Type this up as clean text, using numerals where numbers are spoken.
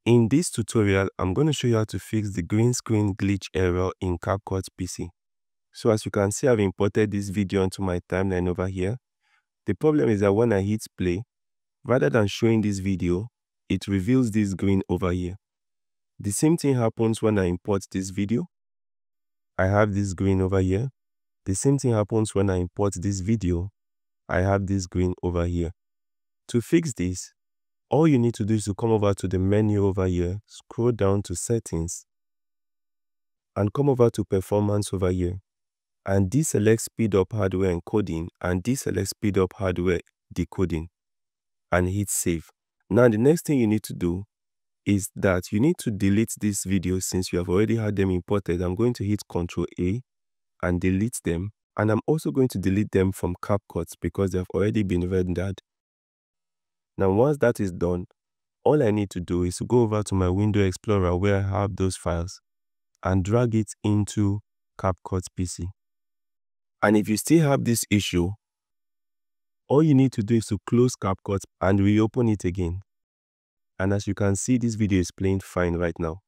In this tutorial, I'm going to show you how to fix the green screen glitch error in CapCut PC. So as you can see, I've imported this video onto my timeline over here. The problem is that when I hit play, rather than showing this video, it reveals this green over here. The same thing happens when I import this video. I have this green over here. The same thing happens when I import this video. I have this green over here. To fix this, all you need to do is to come over to the menu over here, scroll down to settings, and come over to performance over here, and deselect speed up hardware encoding and deselect speed up hardware decoding, and hit save. Now the next thing you need to do is that you need to delete this video since you have already had them imported. I'm going to hit Ctrl A and delete them, and I'm also going to delete them from CapCut because they've already been rendered. Now once that is done, all I need to do is to go over to my Window Explorer where I have those files and drag it into CapCut PC. And if you still have this issue, all you need to do is to close CapCut and reopen it again. And as you can see, this video is playing fine right now.